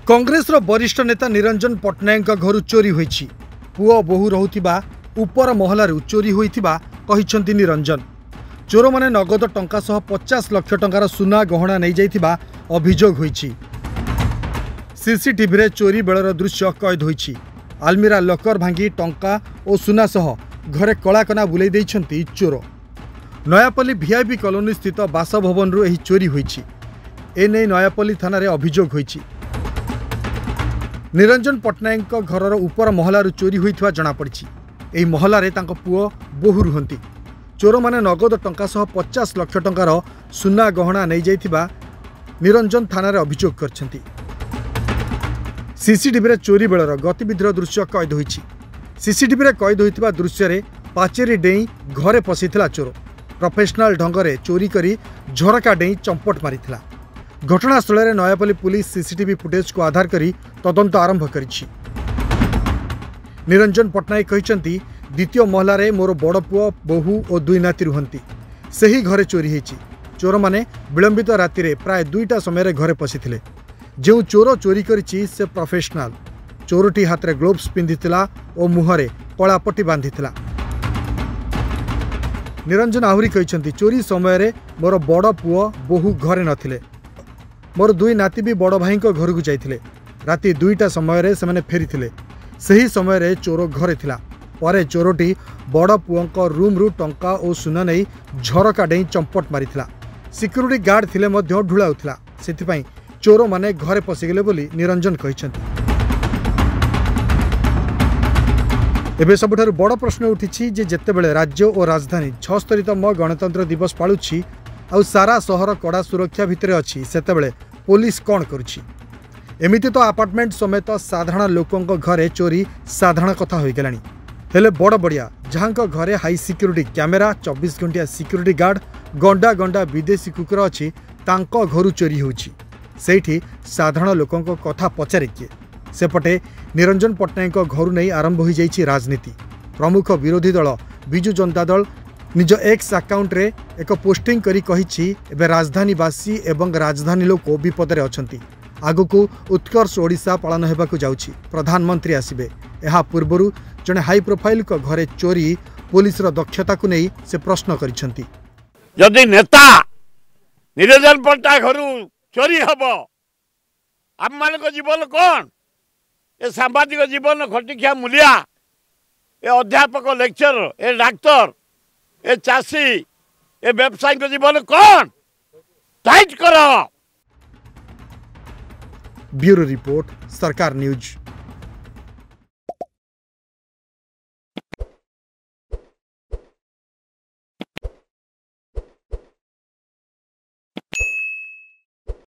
कांग्रेसर वरिष्ठ नेता निरंजन पट्टनायक घर चोरी होईछि। पुओ बहु रहुथिबा उपर महलारू चोरी होईथिबा कहिसंती निरंजन। चोर माने नगद टंका सह 50 लाख टंकार सुना गहना नहीं जाइथिबा अभियोग होईछि। सीसीटीवी रे चोरी बेलर दृश्य कैद होईछि। आलमीरा लकर भांगी टंका और सुना सह घरे कलाकना बुलाई दैछंती चोर। नयापल्ली वीआईपी कॉलोनी स्थित बासभवन रु एही चोरी होईछि। एने नयापल्ली थाना रे अभियोग होईछि। निरंजन पट्टनायक घरर उपर महलारू चोरी होइथिबा जणा पड़िछि। एही महलारे तांको पुओ बहु रुहंती। चोर माने नगद टंका सह 50 लाख टंकार सुना गहना नहीं जाइथिबा निरंजन थाना रे अभियोग करछंती। सीसीटीवी रे चोरी बेलर गतिविधिर दृश्य कैद होइछि। सीसीटीवी रे कैद होइथिबा दृश्य रे पाचेरी डेई घरे पसिथिला चोर। प्रोफेशनल ढंगरे चोरी करी झरका डेई चंपट मारिथिला। घटनास्थल में नयापल्ली पुलिस सीसीटीवी फुटेज को आधार करी तदंत आरंभ करिछि। निरंजन पट्टनायक कहिसंती द्वितीय महलारे मोर बड़ पुओ बहु और दुई नाती रुहंती। सही घरे चोरी होईछि। चोर माने विलंबित राति रे प्राय 2टा समय घरे पसिथिले। जो चोर चोरी करिछि से प्रोफेशनल। चोरटी हाथ रे ग्लोव्स पिंधिथिला और मुहरे कला पट्टी बांधिथिला। निरंजन आहुरी कहिसंती चोरी समय रे मोर बड़ पुओ बहु घरे नथिले। मोर दुई नाती भी बड़ भाई घर को जाइथिले। राति 2टा समय रे सेमाने फेरिथिले। सही समय रे चोर घरे थिला। परे चोरटी बड़ पुओं रूम रु टंका और सुना नहीं झरका डेई चंपट मारिथिला। सिक्यूरिटी गार्ड थिले मध्य ढुलाउथिला। सेथिपई चोर माने घरे पसिगले बोली निरंजन कहिसंती। एबे सबुठारु बड़ प्रश्न उठिछि जे जेतेबेले राज्य और राजधानी 76तम गणतंत्र दिवस पालुछि आउ सारा सहर कड़ा सुरक्षा भितर अच्छी सेतेबेले पुलिस कौन करुछि। एमिति तो अपार्टमेंट समेत साधारण लोकों घरे चोरी साधारण कथा हो गलानी। हेले बड़ बड़िया जहां घरे हाई सिक्यूरिटी कैमेरा 24 घंटिया सिक्यूरिटी गार्ड गंडा गंडा विदेशी कुकुर अच्छी तांको घरु चोरी होउछि। सेठी साधारण लोकों कथा पचारे किए। सेपटे निरंजन पट्टनायक घरु नहीं आरंभ हो जाइछि राजनीति। प्रमुख विरोधी दल बिजु जनता दल निज एक्स अकाउंट रे एक पोस्टिंग करी कहिछि एबे राजधानीवासी एवं राजधानी लोक विपद रे अछंती। आगुकू उत्कर्ष ओडिशा पालन हेबाकू जाउछि। प्रधानमंत्री आसिबे। एहा पूर्वरु जने हाई प्रोफाइल को घरे चोरी पुलिस रो दक्षता को नहीं से प्रश्न करिसंती। यदि नेता निरंजन पट्टनायक घरु चोरी हबो आम मान को जीवन कोन ए सांबादिक जीवन खटिखिया मूलिया ए अध्यापक लेक्चर ए डाक्टर ए चाषी ए व्यवसायी को जीवन कौन टाइट करो। ब्यूरो रिपोर्ट सरकार न्यूज।